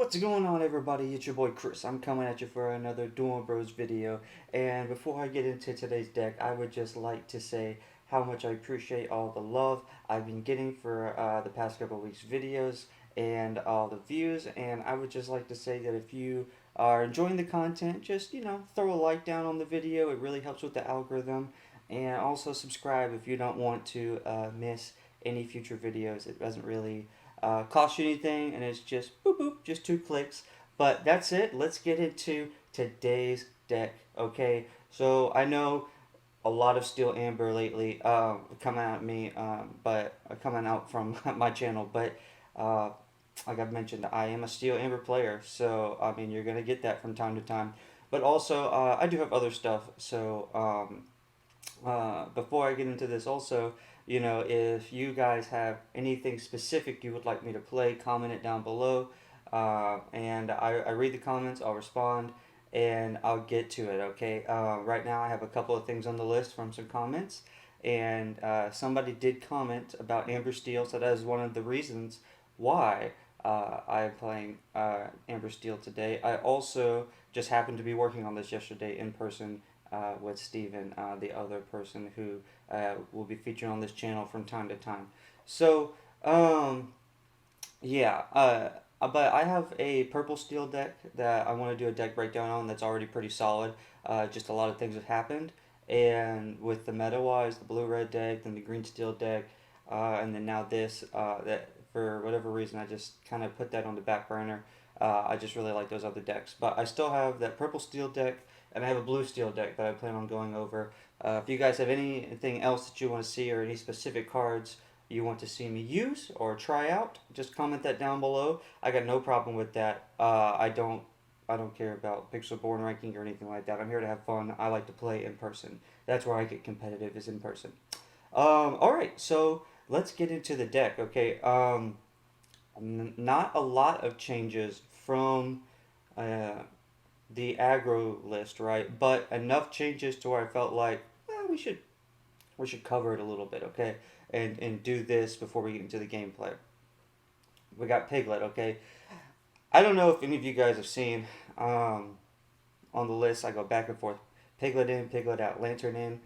What's going on, everybody? It's your boy Chris. I'm coming at you for another Duel Bros video. And before I get into today's deck, I would just like to say how much I appreciate all the love I've been getting for the past couple weeks' videos and all the views. And I would just like to say that if you are enjoying the content, just throw a like down on the video. It really helps with the algorithm. And also subscribe if you don't want to miss any future videos. It doesn't really cost you anything, and it's just boop boop, just 2 clicks. But that's it. Let's get into today's deck. Okay, so I know a lot of Steel Amber lately coming at me, but coming out from my channel. But uh, like I've mentioned, I am a Steel Amber player, so I mean you're gonna get that from time to time. But also, I do have other stuff. So before I get into this, also, if you guys have anything specific you would like me to play, comment it down below. And I read the comments, I'll respond, and I'll get to it, okay? Right now, I have a couple of things on the list from some comments. And somebody did comment about Amber Steel, so that is one of the reasons why I am playing Amber Steel today. I also just happened to be working on this yesterday in person with Steven, the other person who will be featured on this channel from time to time. So, yeah, but I have a purple steel deck that I want to do a deck breakdown on that's already pretty solid. Just a lot of things have happened. And with the meta wise, the blue red deck, then the green steel deck, and then now this, that for whatever reason, I just kind of put that on the back burner. I just really like those other decks. But I still have that purple steel deck, and I have a blue steel deck that I plan on going over. If you guys have anything else that you want to see or any specific cards you want to see me use or try out, just comment that down below. I got no problem with that. I don't care about Pixelborn ranking or anything like that. I'm here to have fun. I like to play in person. That's where I get competitive, is in person. All right, so let's get into the deck. Okay. Not a lot of changes from uh, the aggro list, right? But enough changes to where I felt like we should cover it a little bit, okay? And do this before we get into the gameplay. We got Piglet, okay? I don't know if any of you guys have seen on the list. I go back and forth. Piglet in, Piglet out, Lantern in,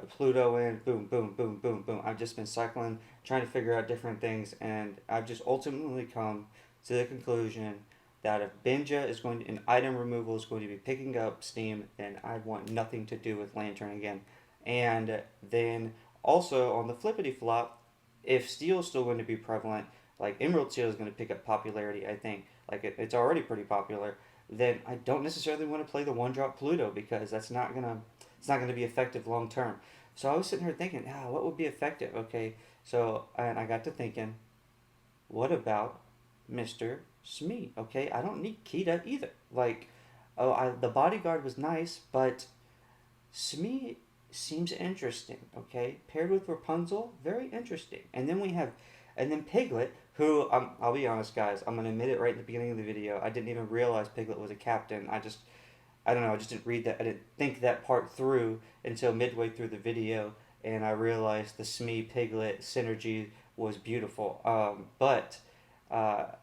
Pluto in, boom, boom, boom, boom, boom. I've just been cycling, trying to figure out different things, and I've just ultimately come to the conclusion that if Benja is going to, an item removal is going to be picking up steam, then I want nothing to do with Lantern again. And then also on the flippity flop, if steel is still going to be prevalent, like Emerald Steel is going to pick up popularity, I think. Like it's already pretty popular. Then I don't necessarily want to play the one drop Pluto because it's not gonna be effective long term. So I was sitting here thinking, what would be effective? Okay, so and I got to thinking, what about Mr.Smee? Okay, I don't need Kita either. Like, the bodyguard was nice, but Smee seems interesting. Okay, paired with Rapunzel, very interesting. And then Piglet, who I'll be honest, guys, I'm gonna admit it right at the beginning of the video. I didn't even realize Piglet was a captain. I don't know, I just didn't read that. I didn't think that part through until midway through the video, and I realized the Smee Piglet synergy was beautiful.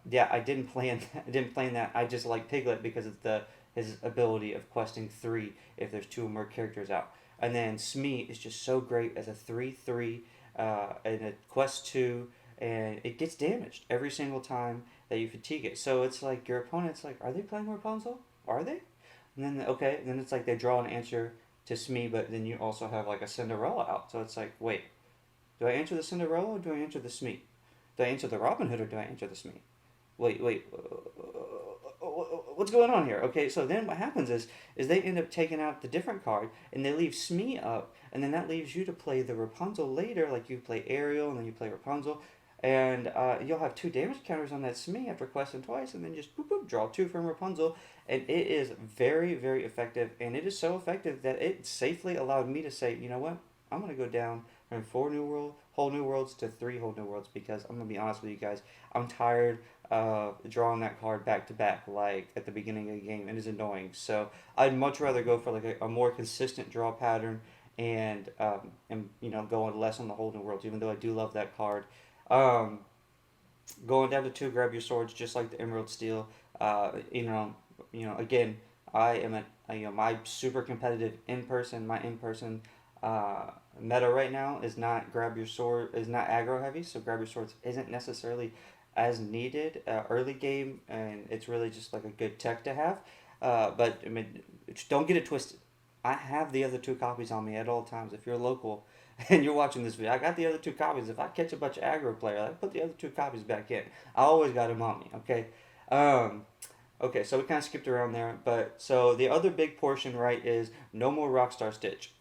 Yeah, I didn't plan. I didn't plan that. I just like Piglet because of the his ability of questing 3 if there's 2 or more characters out, and then Smee is just so great as a 3/3 and a quest 2, and it gets damaged every single time that you fatigue it. So it's like your opponent's like, are they playing Rapunzel? Are they? And then okay, then it's like they draw an answer to Smee, but then you also have like a Cinderella out. So it's like, wait, do I answer the Cinderella or do I answer the Smee? Do I answer the Robin Hood or do I answer the Smee? Wait, what's going on here? Okay, so then what happens is they end up taking out the different card and they leave Smee up, and then that leaves you to play the Rapunzel later. Like you play Ariel and then you play Rapunzel, and you'll have 2 damage counters on that Smee after questing twice, and then just boop boop draw 2 from Rapunzel, and it is very very effective, and it is so effective that it safely allowed me to say, you know what, I'm gonna go down from 4 whole new worlds to 3 whole new worlds because I'm gonna be honest with you guys, I'm tired drawing that card back to back like at the beginning of the game. It is annoying. So I'd much rather go for like a more consistent draw pattern and go on less on the whole new worlds. Even though I do love that card, um, Going down to two, grab your swords just like the Emerald Steel. Again, I am my super competitive in person. My in person uh, meta right now is not grab your sword is not aggro heavy, so grab your swords isn't necessarily as needed early game, and it's really just like a good tech to have. But I mean, don't get it twisted. I have the other two copies on me at all times. If you're local and you're watching this video, I got the other two copies. If I catch a bunch of aggro players, I put the other two copies back in. I always got them on me. Okay. Um, okay. So we kind of skipped around there, but so the other big portion, right, is no more Rockstar Stitch.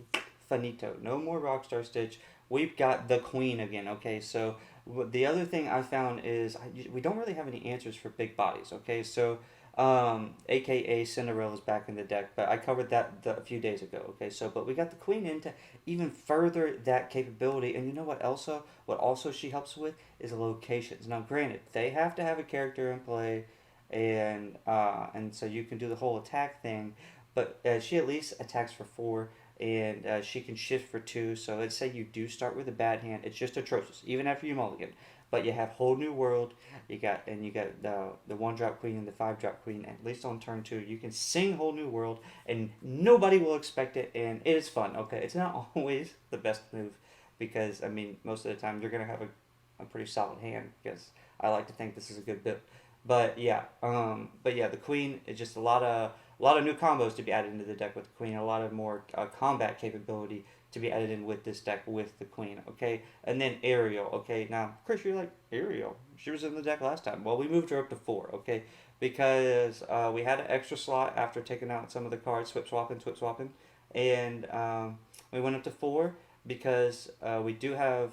Finito. No more Rockstar Stitch. We've got the Queen again. Okay. So the other thing I found is we don't really have any answers for big bodies. Okay. So aka Cinderella's back in the deck, but I covered that a few days ago. Okay, so but we got the Queen in to even further that capability, and you know what? Also, what also she helps with is locations. Now, granted, they have to have a character in play, and so you can do the whole attack thing, but she at least attacks for four. And she can shift for two. So let's say you do start with a bad hand. It's just atrocious, even after you mulligan. But you have whole new world. You got the one drop queen and the five drop queen. At least on turn two, you can sing whole new world, and nobody will expect it, and it is fun. Okay, it's not always the best move, because I mean most of the time you're gonna have a pretty solid hand, because I like to think this is a good bit. But yeah, the queen is just a lot of new combos to be added into the deck with the queen. A lot of more combat capability to be added in with this deck with the queen. Okay, and then Ariel. Okay, now Chris, you're like Ariel. She was in the deck last time. Well, we moved her up to four. Okay, because we had an extra slot after taking out some of the cards, swip swapping, and we went up to four because we do have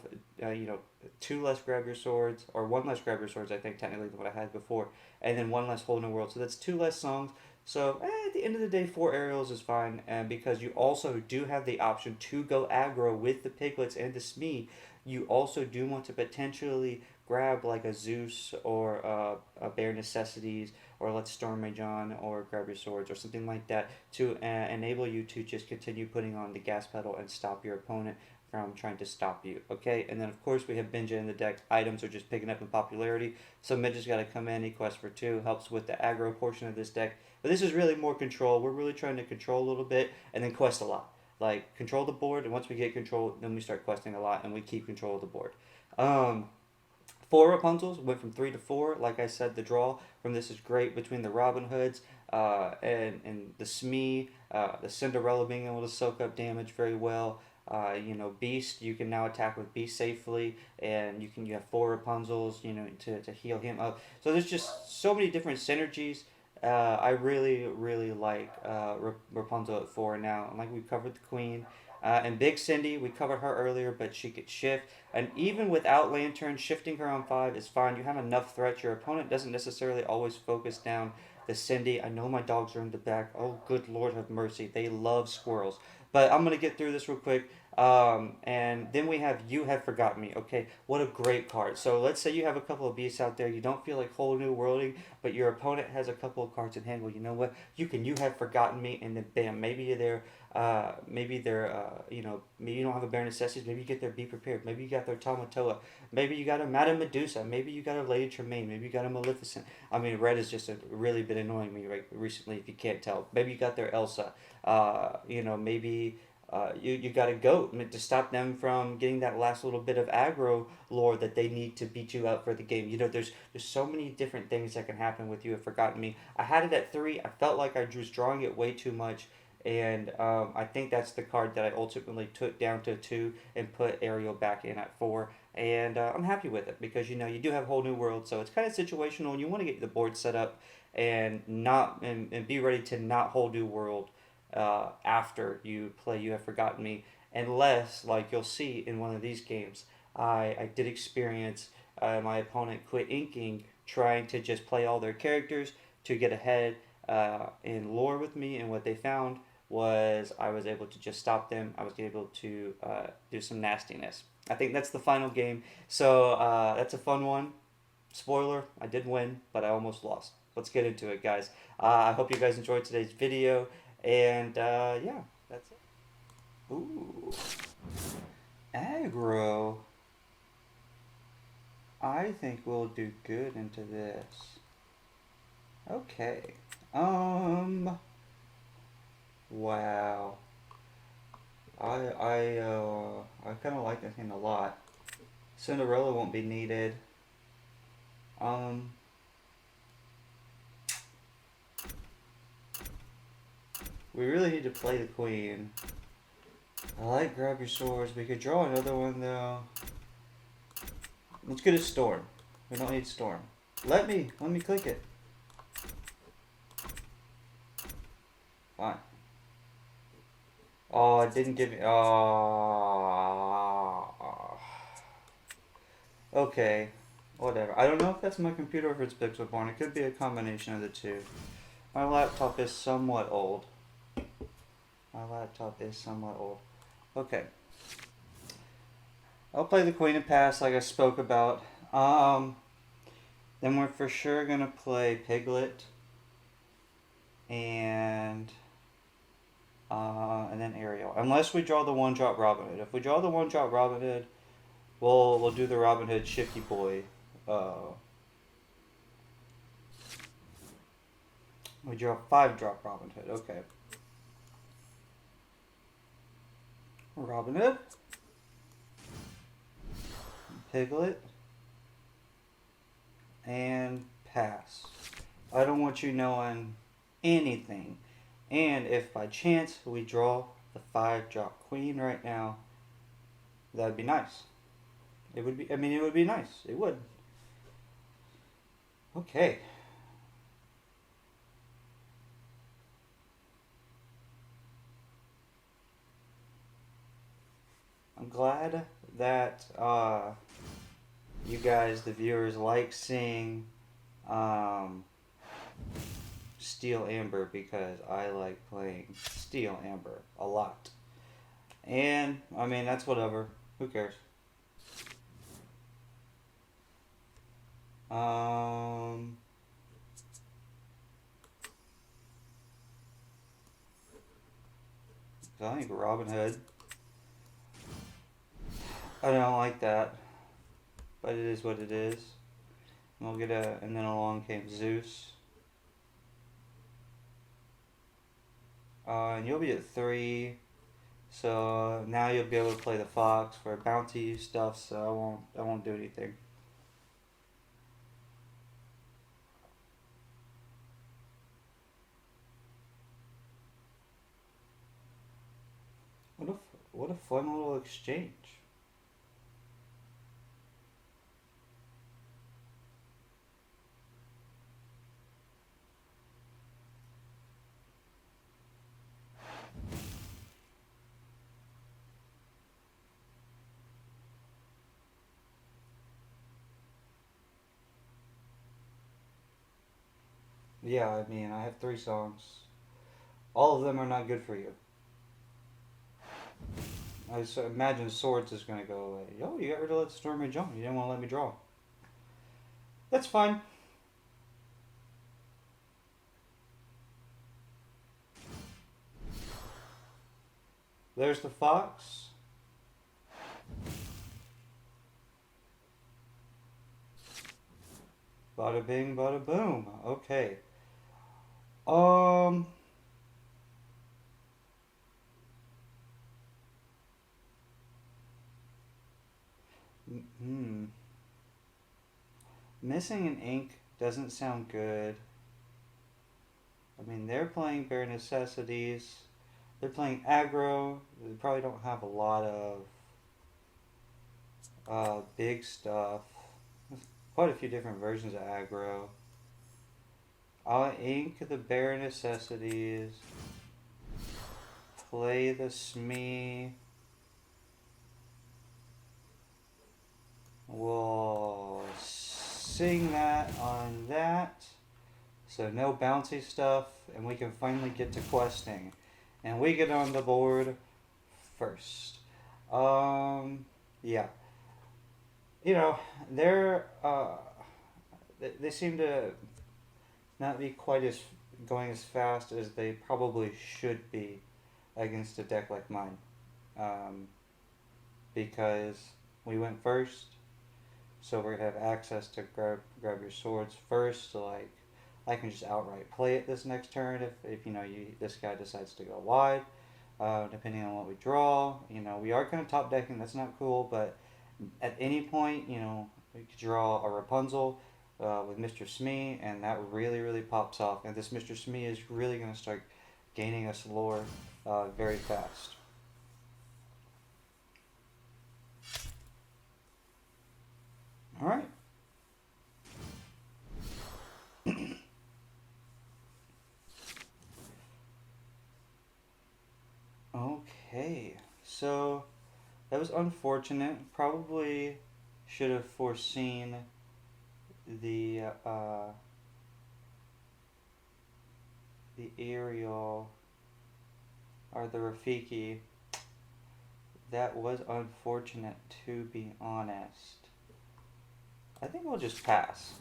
two less grab your swords, or one less grab your swords, I think technically than what I had before, and then one less whole new world. So that's two less songs. So at the end of the day, four aerials is fine, and because you also do have the option to go aggro with the piglets and the Smee, you also do want to potentially grab like a Zeus or a Bare Necessities, or let's Storm Mage on, or grab your swords or something like that to enable you to just continue putting on the gas pedal and stop your opponent from trying to stop you. Okay, and then of course we have Benja in the deck. Items are just picking up in popularity. So Midge's got to come in. He quests for two, helps with the aggro portion of this deck. But this is really more control. We're really trying to control a little bit and then quest a lot. Like control the board, and once we get control, then we start questing a lot, and we keep control of the board. Um, Four Rapunzels went from three to four. Like I said, the draw from this is great between the Robin Hoods and the Smee, the Cinderella being able to soak up damage very well. Beast, you can now attack with Beast safely, and you have four Rapunzels, to heal him up. So there's just so many different synergies. I really, really like Rapunzel at four now. Like we covered the Queen. And Big Cindy, we covered her earlier, but she could shift. And even without Lantern, shifting her on five is fine. You have enough threats. Your opponent doesn't necessarily always focus down the Cindy. I know my dogs are in the back. Oh, good Lord have mercy. They love squirrels. But I'm going to get through this real quick. And then we have You Have Forgotten Me. Okay, what a great card. So let's say you have a couple of beasts out there. You don't feel like whole new worlding, but your opponent has a couple of cards in hand. Well, you know what? You have forgotten me, and then bam, maybe you're there. Maybe you don't have a bare necessities. Maybe you get their Be Prepared. Maybe you got their Tamatoa. Maybe you got a Madame Medusa. Maybe you got a Lady Tremaine. Maybe you got a Maleficent. I mean, red has just really been annoying me recently, if you can't tell. Maybe you got their Elsa. Maybe you got a goat to stop them from getting that last little bit of aggro lore that they need to beat you out for the game. There's so many different things that can happen with You Have Forgotten Me. I had it at three. I felt like I was drawing it way too much, and I think that's the card that I ultimately took down to two and put Ariel back in at four. And I'm happy with it because you do have a whole new world, so it's kind of situational, and you want to get the board set up and and be ready to not whole new world after you play You Have Forgotten Me, unless, like you'll see in one of these games, I did experience my opponent quit inking, trying to just play all their characters to get ahead in lore with me, and what they found was I was able to just stop them. I was able to do some nastiness. I think that's the final game. So that's a fun one. Spoiler, I did win, but I almost lost. Let's get into it, guys. I hope you guys enjoyed today's video. And yeah, that's it. Ooh, aggro. I think we'll do good into this. Okay. Wow. I kind of like this hand a lot. Cinderella won't be needed. Um, we really need to play the queen. I like grab your swords. We could draw another one though. Let's get a storm. We don't need storm. Let me click it. Fine. Oh, it didn't give me. Oh. Okay. Whatever. I don't know if that's my computer or if it's Pixelborn. It could be a combination of the two. My laptop is somewhat old. Okay. I'll play the queen and pass like I spoke about. Then we're for sure gonna play Piglet and then Ariel. Unless we draw the one drop Robin Hood. If we draw the one drop Robin Hood, we'll do the Robin Hood Shifty Boy. We draw 5 drop Robin Hood. Okay. Robin Hood. Piglet. And pass. I don't want you knowing anything. And if by chance we draw the 5 drop queen right now, that'd be nice. It would be, it would be nice. It would. Okay. I'm glad that you guys, the viewers, like seeing Steel Amber because I like playing Steel Amber a lot. And, that's whatever. Who cares? I think Robin Hood. I don't like that, but it is what it is. And we'll get and then along came Zeus. And you'll be at 3, so now you'll be able to play the fox for bounty stuff. So I won't do anything. What a fun little exchange. Yeah, I have 3 songs. All of them are not good for you. I just imagine Swords is going to go away. Yo, you got rid of Let Stormy Jump. You didn't want to let me draw. That's fine. There's the fox. Bada bing, bada boom. Okay. Missing an ink doesn't sound good. They're playing Bare Necessities. They're playing aggro. They probably don't have a lot of big stuff. There's quite a few different versions of aggro. I'll ink the Bare Necessities. Play the Smee. We'll sing that on that. So no bouncy stuff, and we can finally get to questing. And we get on the board first. Yeah. They seem to not be quite as going as fast as they probably should be against a deck like mine. Because we went first, So we're gonna have access to grab your swords first. So like, I can just outright play it this next turn if you know this guy decides to go wide. Depending on what we draw, you know, we are kind of top decking. That's not cool, but at any point, you know, we could draw a Rapunzel with Mr.Smee, and that really pops off. And this Mr.Smee is really going to start gaining us lore very fast. All right. Okay. So that was unfortunate. Probably should have foreseen the uh, the aerial or the Rafiki. That was unfortunate, to be honest. I think we'll just pass.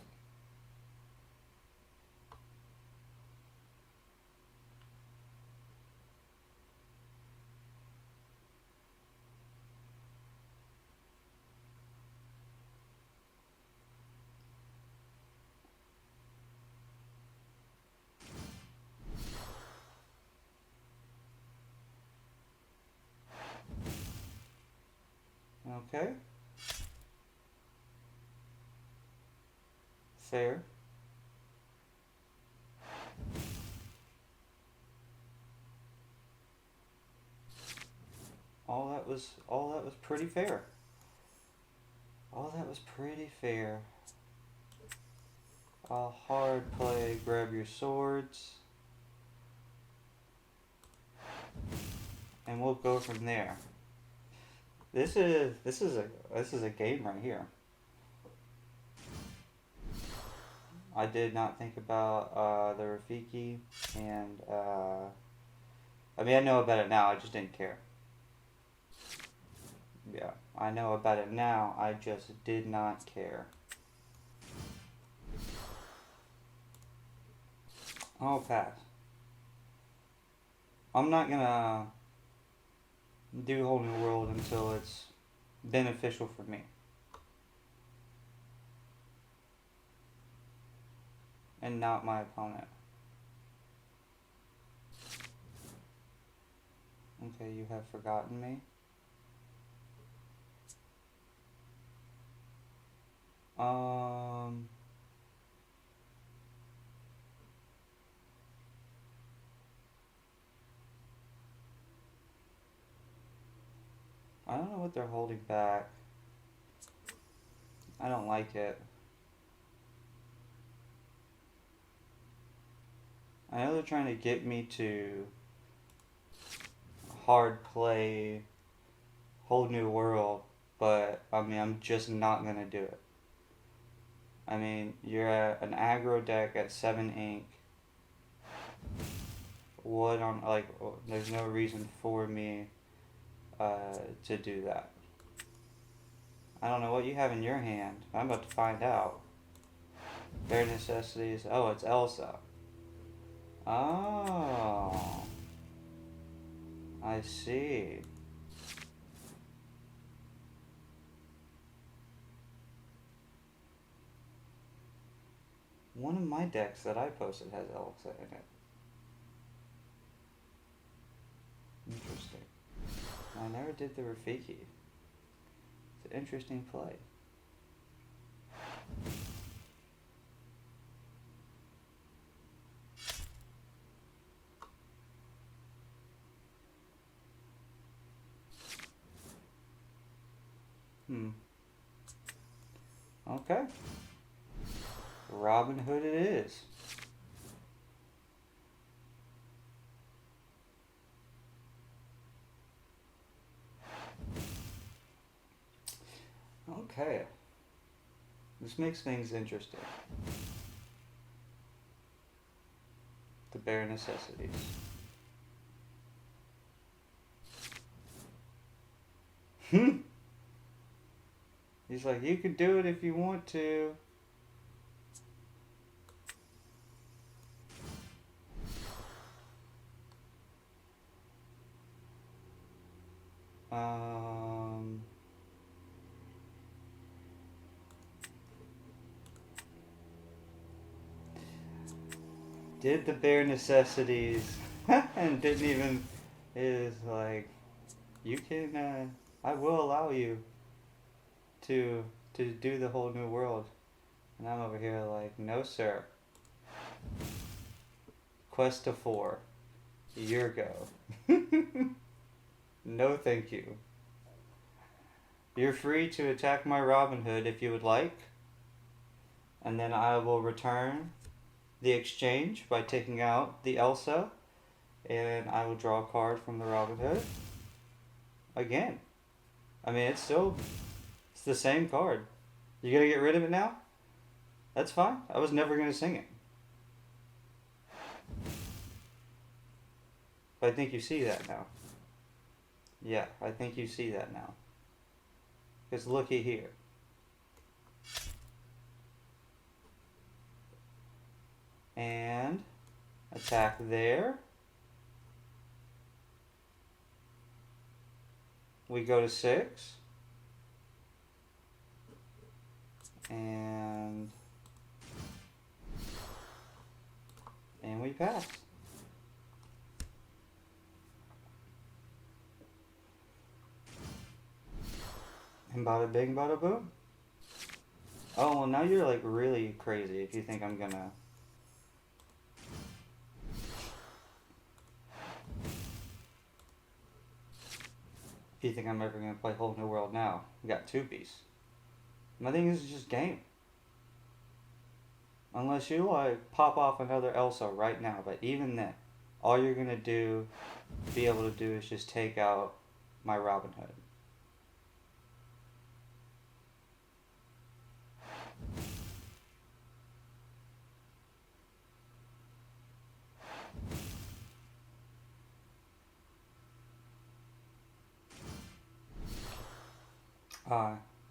Okay. Fair. All that was pretty fair. All that was pretty fair. Hard play, grab your swords. And we'll go from there. This is a game right here. I did not think about the Rafiki, and I mean I know about it now. I just didn't care. Yeah, I know about it now. I just did not care. I'll pass. I'm not gonna do whole new world until it's beneficial for me and not my opponent. Okay, you have forgotten me. Um, I don't know what they're holding back. I don't like it. I know they're trying to get me to hard play whole new world, but I mean I'm just not gonna do it. I mean you're at an aggro deck at 7 ink. What on like? There's no reason for me to do that. I don't know what you have in your hand. I'm about to find out. Bare necessities. Oh, it's Elsa. Oh, I see. One of my decks that I posted has Elsa in it. Interesting. I never did the Rafiki. It's an interesting play. Hmm. Okay. Robin Hood it is. Okay. This makes things interesting. The bare necessities. Hmm. He's like, you can do it if you want to. Um. did the bare necessities and didn't even is like you can I will allow you to do the whole new world. And I'm over here like, no sir. Quest to 4. Your go. No thank you. You're free to attack my Robin Hood if you would like. And then I will return the exchange by taking out the Elsa. And I will draw a card from the Robin Hood. Again. I mean, it's the same card. You gonna get rid of it now? That's fine. I was never gonna sing it. But I think you see that now. Yeah, I think you see that now. Because looky here. And attack there. We go to 6. And we pass. And bada bing, bada boom. Oh, well now you're like really crazy if you think I'm gonna... If you think I'm ever gonna play Whole New World now. We got 2 pieces. My thing is just game. Unless you like pop off another Elsa right now, but even then, all you're gonna be able to do is just take out my Robin Hood.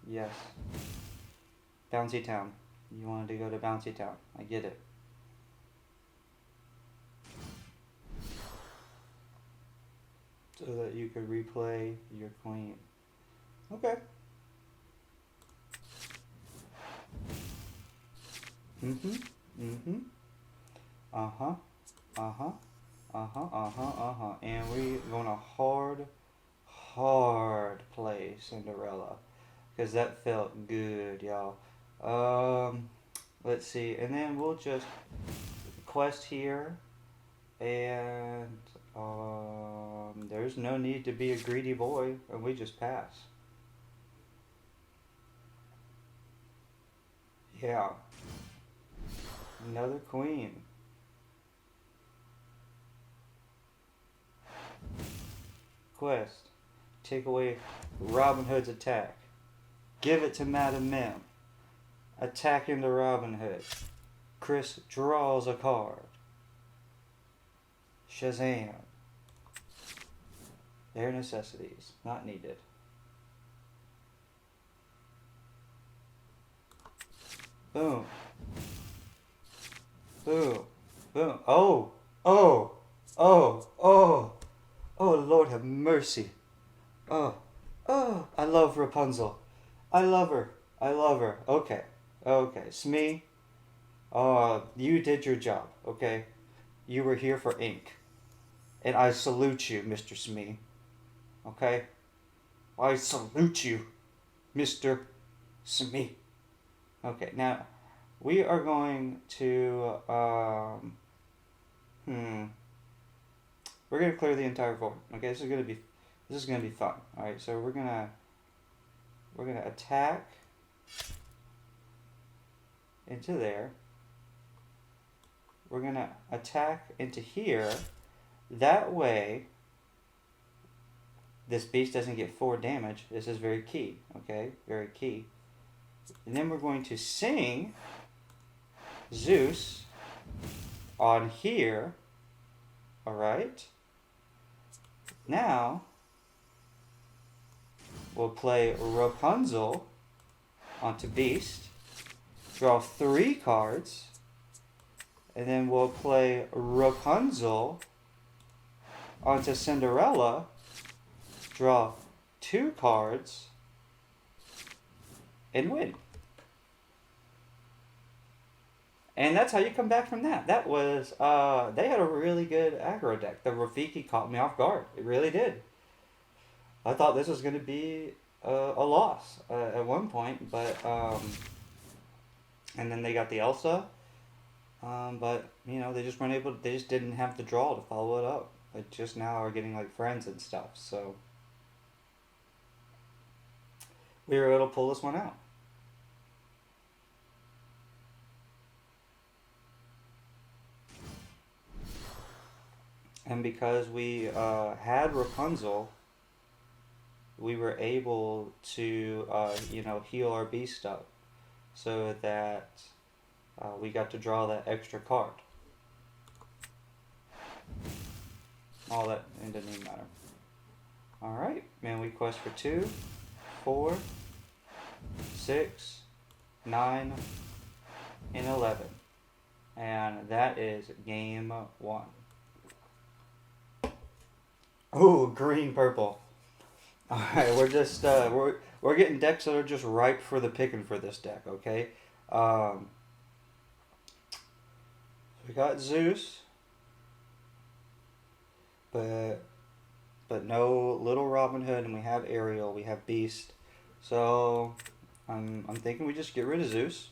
Yes. Bouncy Town. You wanted to go to Bouncy Town. I get it. So that you could replay your queen. Okay. Mm-hmm. Mm-hmm. Uh-huh. Uh-huh. Uh-huh. Uh-huh. Uh-huh. And we're gonna hard play Cinderella. Because that felt good, y'all. Let's see. And then we'll just quest here. And there's no need to be a greedy boy. And we just pass. Yeah. Another queen. Quest. Take away Robin Hood's attack. Give it to Madam Mim. Attacking the Robin Hood. Chris draws a card. Shazam. Their necessities. Not needed. Boom. Boom. Boom. Oh. Oh. Oh. Oh. Oh, Lord have mercy. Oh. Oh. I love Rapunzel. I love her. I love her. Okay. Okay. Smee. You did your job. Okay. You were here for ink. And I salute you, Mr. Smee. Okay? I salute you, Mr. Smee. Okay, now we are going to we're gonna clear the entire board. Okay, this is gonna be fun. Alright, so we're gonna attack into there. We're gonna attack into here. That way this beast doesn't get 4 damage. This is very key. Okay, very key. And then we're going to sing Zeus on here. Alright. Now we'll play Rapunzel onto Beast. Draw 3 cards. And then we'll play Rapunzel onto Cinderella. Draw 2 cards. And win. And that's how you come back from that. That was they had a really good aggro deck. The Rafiki caught me off guard. It really did. I thought this was going to be a loss at one point, but and then they got the Elsa, but you know they just weren't able. They just didn't have the draw to follow it up. They just now are getting like friends and stuff. So we were able to pull this one out. And because we had Rapunzel, we were able to you know heal our beast up so that we got to draw that extra card. All that, it didn't even matter. Alright, man, we quest for 2, 4, 6, 9, and 11. And that is game 1. Ooh, green purple. Alright, we're just we're getting decks that are just ripe for the picking for this deck, okay? We got Zeus, but no little Robin Hood, and we have Ariel, we have Beast. So I'm thinking we just get rid of Zeus.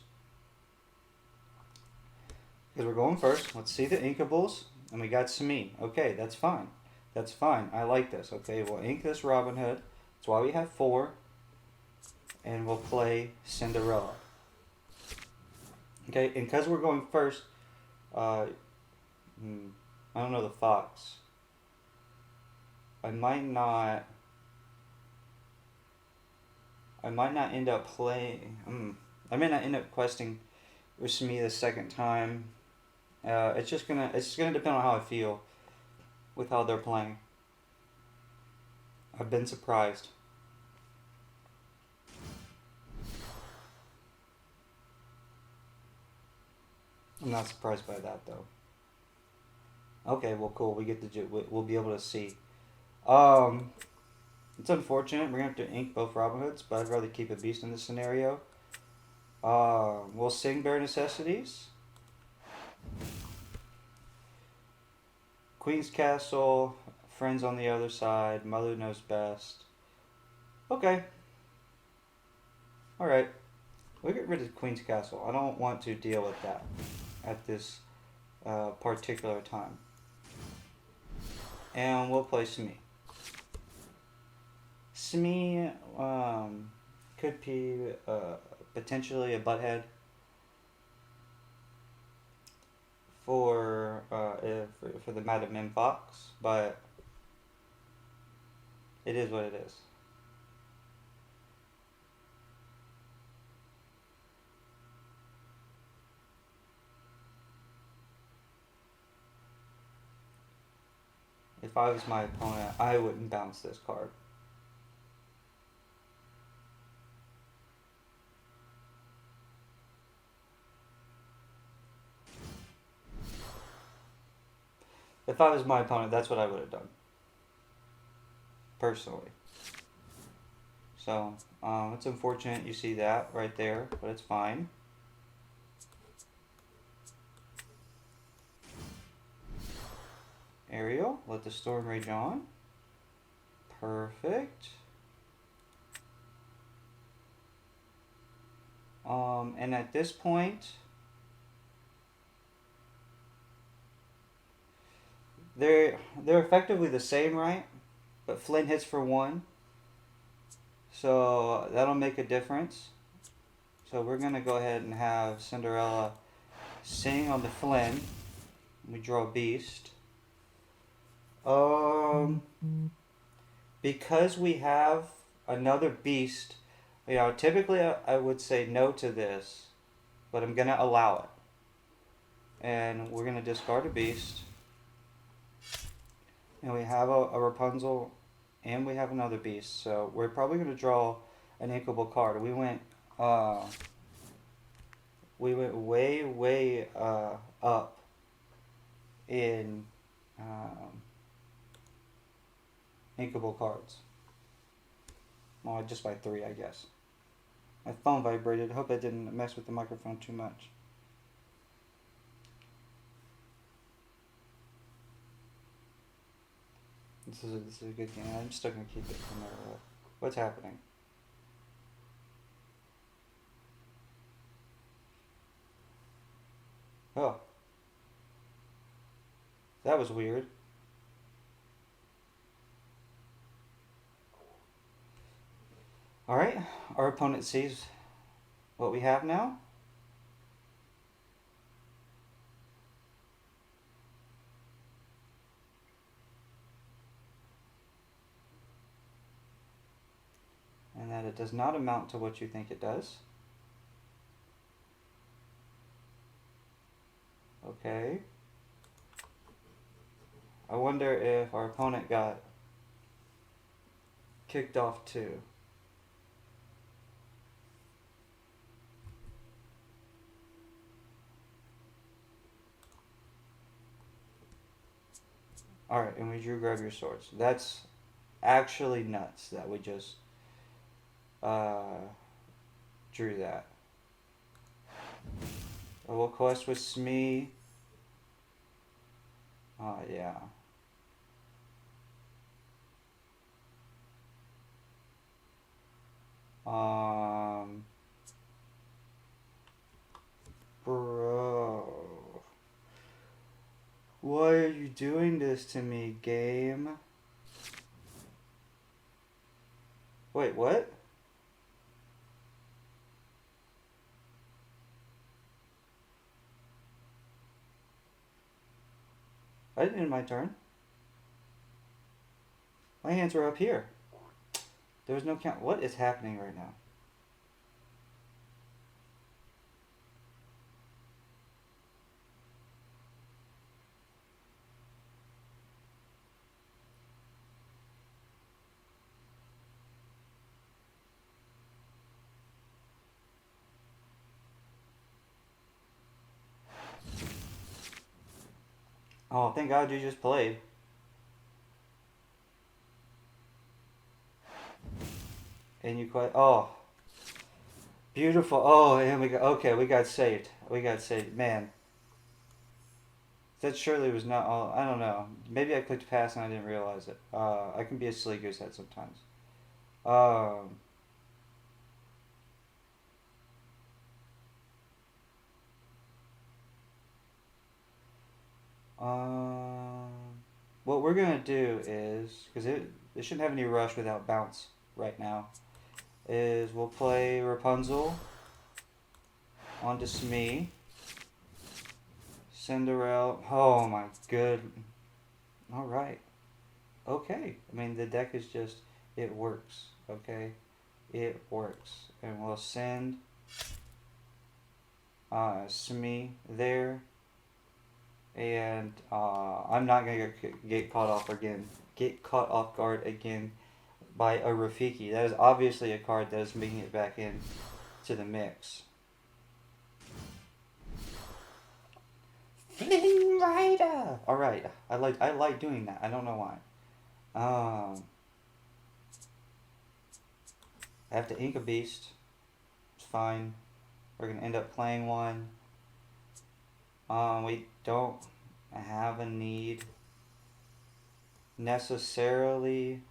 Because we're going first. Let's see the Inkables. And we got Smee. Okay, that's fine. That's fine. I like this. Okay, we'll ink this Robin Hood. That's why we have 4. And we'll play Cinderella. Okay, and because we're going first, I don't know the Fox. I might not end up playing. I may not end up questing with Smee the second time. It's just gonna depend on how I feel with how they're playing. I've been surprised. I'm not surprised by that though. Okay, well, cool. We get to we'll be able to see. It's unfortunate. We're gonna have to ink both Robin Hoods, but I'd rather keep a beast in this scenario. We'll sing Bare Necessities. Queen's Castle, Friends on the Other Side, Mother Knows Best. Okay. Alright. We'll get rid of Queen's Castle. I don't want to deal with that at this particular time. And we'll play Smee. Smee could be potentially a butthead for the Madam M Fox, but it is what it is. If I was my opponent, I wouldn't bounce this card. If I was my opponent, that's what I would have done. Personally. So, it's unfortunate you see that right there, but it's fine. Ariel, let the storm rage on. Perfect. And at this point, they're effectively the same, right? But Flynn hits for 1, so that'll make a difference. So we're gonna go ahead and have Cinderella sing on the Flynn. We draw Beast. Because we have another Beast, you know, typically I would say no to this, but I'm gonna allow it. And we're gonna discard a Beast. And we have a Rapunzel, and we have another Beast. So we're probably gonna draw an inkable card. We went way up in inkable cards. Well, just by 3, I guess. My phone vibrated. I hope I didn't mess with the microphone too much. This is a good game. I'm still gonna keep it no matter what. What's happening? Oh, that was weird. All right, our opponent sees what we have now. And that it does not amount to what you think it does. Okay. I wonder if our opponent got kicked off too. Alright, and we drew grab your swords. That's actually nuts that we just uh, drew that. We'll quest with Smee. Oh, yeah. Um, Bro. Why are you doing this to me, game? Wait, what? I didn't end my turn. My hands were up here. There was no count. What is happening right now? Oh, thank God you just played. And you quite. Oh, beautiful. Oh, and we got. Okay, we got saved. We got saved. Man, that surely was not all. I don't know. Maybe I clicked pass and I didn't realize it. I can be a silly goose head sometimes. Um. Um. What we're gonna do is because it shouldn't have any rush without bounce right now. Is we'll play Rapunzel onto Smee. Cinderella. Oh my good. All right. Okay. I mean, the deck is just, it works. Okay. It works. And we'll send Smee there. And I'm not going to get caught off again. Get caught off guard again by a Rafiki. That is obviously a card that is making it back in to the mix. Flynn Rider. All right, I like doing that. I don't know why. I have to ink a beast. It's fine. We're gonna end up playing one. We don't have a need necessarily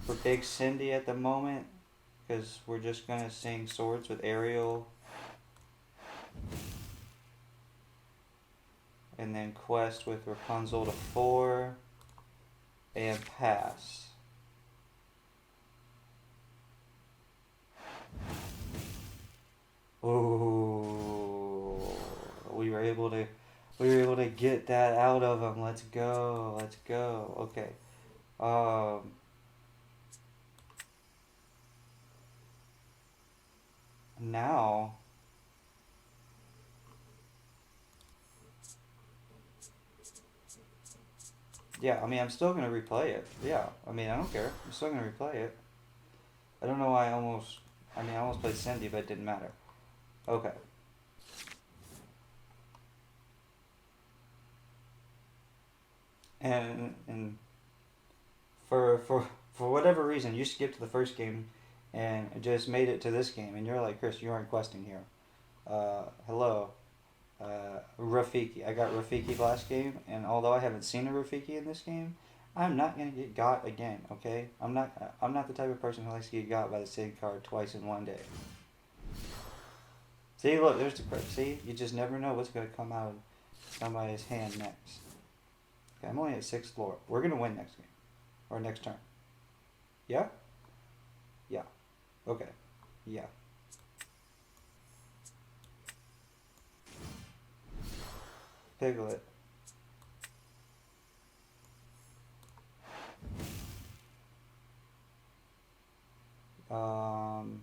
for Big Cindy at the moment because we're just gonna sing swords with Ariel and then quest with Rapunzel to 4 and pass. Ooh, we were able to get that out of him. Let's go. Let's go. Okay. Now yeah, I mean I'm still gonna replay it. Yeah. I mean I don't care. I'm still gonna replay it. I don't know why I almost played Cindy but it didn't matter. Okay. And for whatever reason, you skipped the first game and just made it to this game, and you're like, Chris, you aren't questing here. Hello, Rafiki. I got Rafiki last game, and although I haven't seen a Rafiki in this game, I'm not gonna get got again, okay? I'm not the type of person who likes to get got by the same card twice in one day. See, look, there's the card. See, you just never know what's gonna come out of somebody's hand next. Okay, I'm only at 6th floor. We're gonna win next game. Or next turn. Yeah? Yeah. Okay. Yeah. Piglet. Um,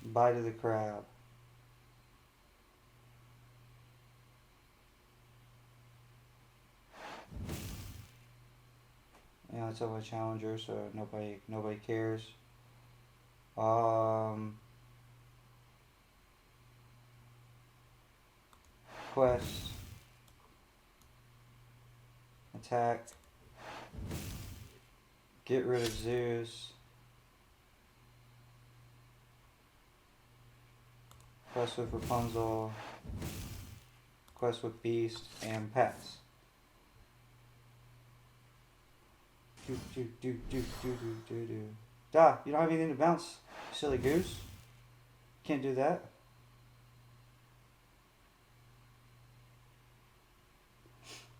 Bite of the crab. Yeah, it's a challenger, so nobody cares. Um, Quest. Attack. Get rid of Zeus. Quest with Rapunzel. Quest with Beast. And pass. Do. Da, you don't have anything to bounce, silly goose. Can't do that.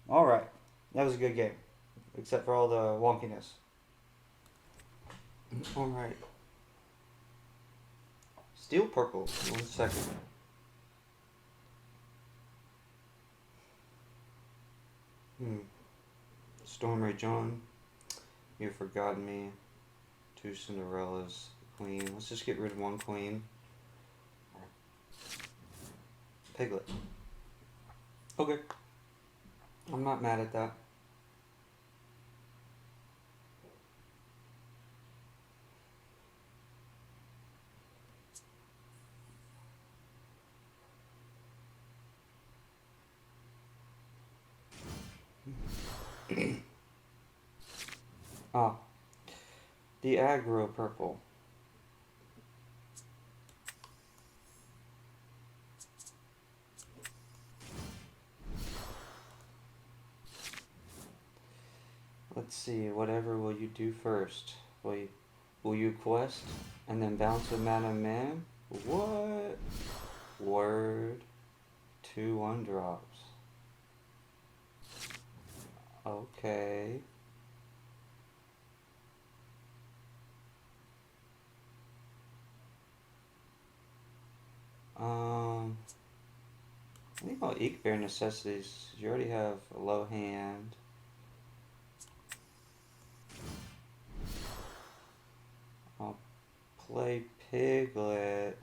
Alright. That was a good game. Except for all the wonkiness. Alright. Steel purple. 1 second. Storm Ray John. You've forgotten me. 2 Cinderellas. Queen. Let's just get rid of 1 queen. Piglet. Okay. I'm not mad at that. Ah. The aggro purple. Let's see, whatever will you do first? Will you quest and then bounce with Madam Man? What? Word. 2 1-drops. Okay. I think I'll eat bare necessities. You already have a low hand. I'll play Piglet.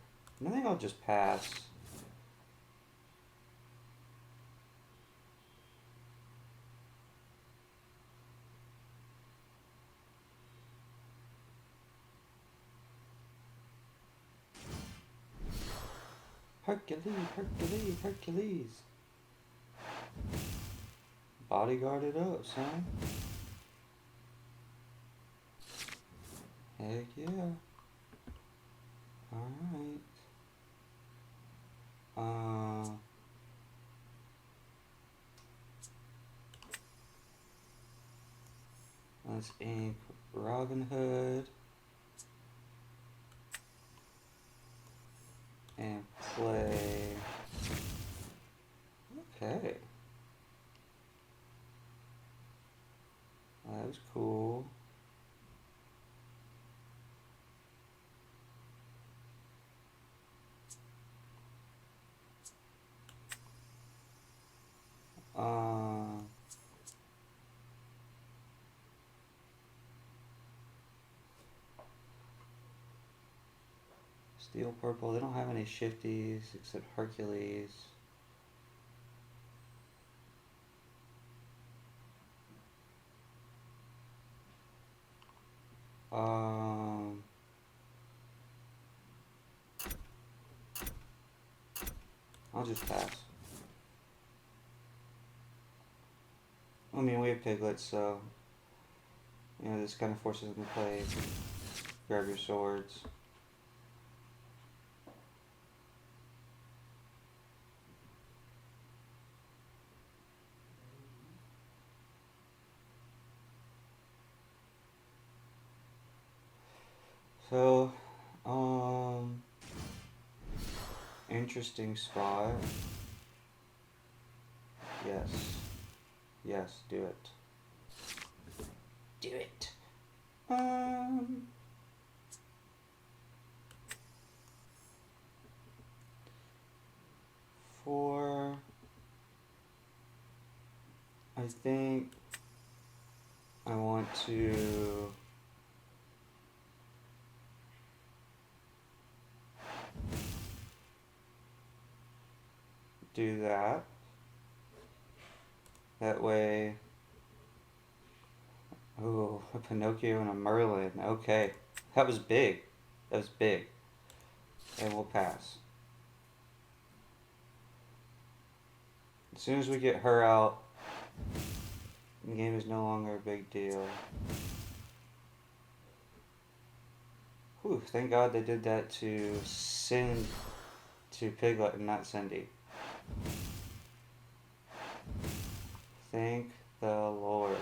I think I'll just pass. Hercules. Bodyguard it up, son. Heck yeah. Alright. Let's ink Robin Hood. And play. Okay. That was cool. Steel purple. They don't have any shifties except Hercules. I'll just pass. I mean, we have piglets, so you know this kind of forces them to play. Grab your swords. So, um, interesting spot. Yes. Yes, do it. Do it. Um, for, I think I want to do that. That way, oh, a Pinocchio and a Merlin. Okay. That was big. That was big. And we'll pass. As soon as we get her out, the game is no longer a big deal. Whew, thank God they did that to Piglet and not Cindy. Thank the Lord.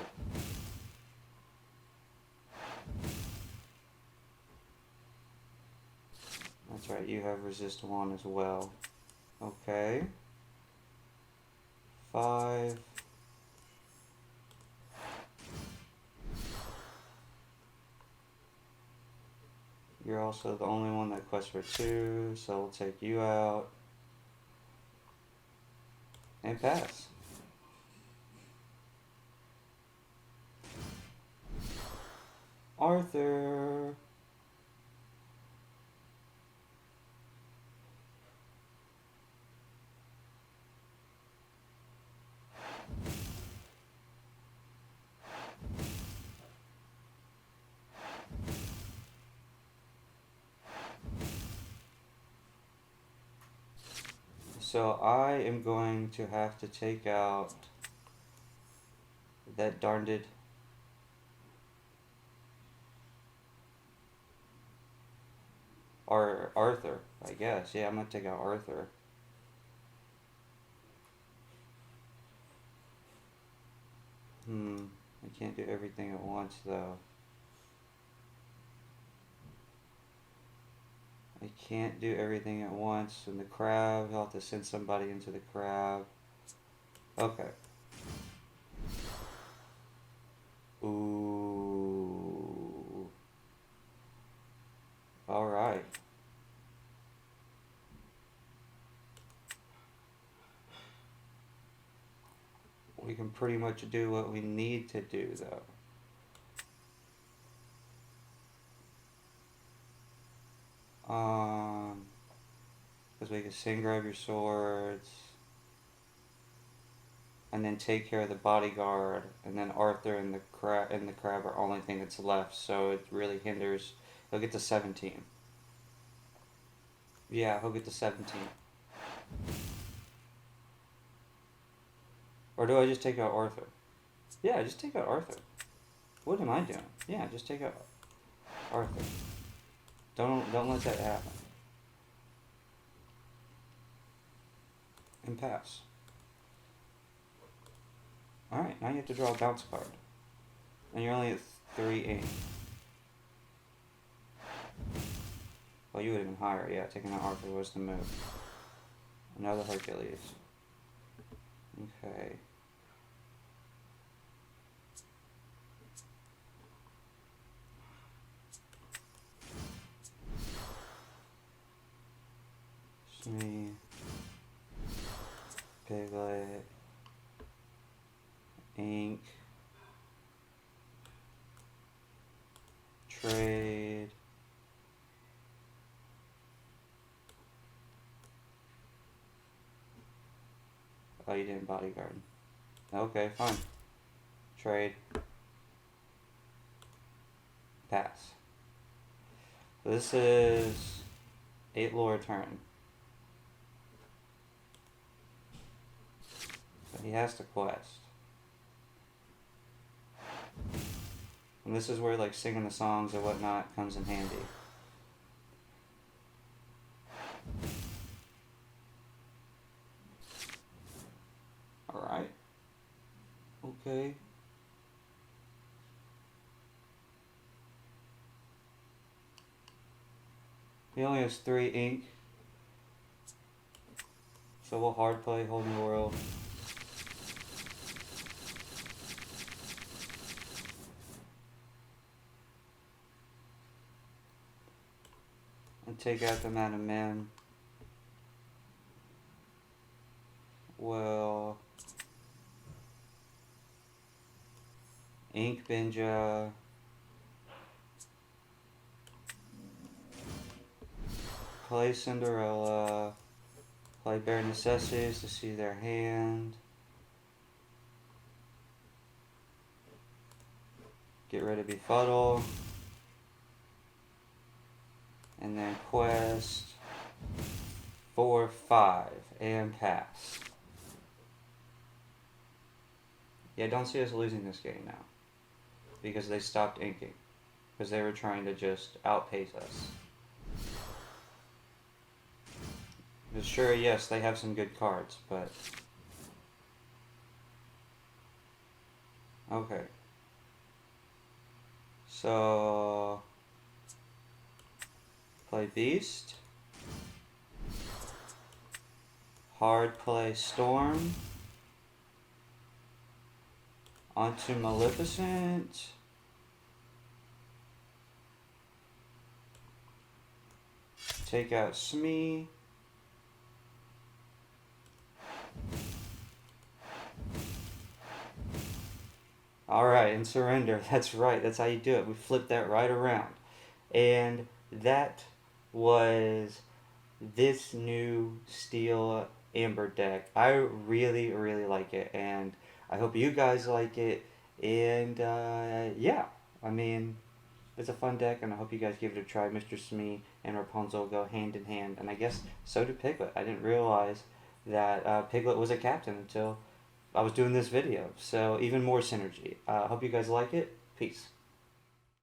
That's right, you have resist 1 as well. Okay. 5. You're also the only one that quests for 2, so we'll take you out. And pass. Arthur. So I am going to have to take out that darned Arthur, I guess. Yeah, I'm gonna take out Arthur. I can't do everything at once though. I can't do everything at once. And the crab, I'll have to send somebody into the crab. Okay. Ooh. Alright. We can pretty much do what we need to do though. Because we can sing grab your swords. And then take care of the bodyguard, and then Arthur and the crab are only thing that's left, so it really hinders. He'll get to 17. Yeah, he'll get to 17. Or do I just take out Arthur? Yeah, just take out Arthur. What am I doing? Yeah, just take out Arthur. Don't let that happen. And pass. Alright, now you have to draw a bounce card. And you're only at 3 ink. Well, you would have been higher, yeah. Taking out Arthur was the move. Another Hercules. Okay. Smee. Piglet. Ink. Trade. Oh, you didn't bodyguard. Okay, fine. Trade. Pass. This is 8 lore turn. So he has to quest. And this is where like singing the songs or whatnot comes in handy. Alright. Okay. He only has 3 ink. So we'll hard play Whole New World. And take out the Madam Man. Well, Ink Binja. Play Cinderella. Play Bare Necessities to see their hand. Get rid of Befuddle. And then Quest. 4, 5. And pass. Yeah, don't see us losing this game now. Because they stopped inking. Because they were trying to just outpace us. But sure, yes, they have some good cards, but... Okay. So... Play Beast. Hard play Storm. Onto Maleficent. Take out Smee. Alright, and surrender. That's right. That's how you do it. We flipped that right around. And that was this new Steel Amber deck. I really, really like it. And I hope you guys like it. And yeah, I mean, it's a fun deck. And I hope you guys give it a try. Mr.Smee and Rapunzel go hand in hand. And I guess so did Piglet. I didn't realize that Piglet was a captain until I was doing this video. So even more synergy. Hope you guys like it. Peace.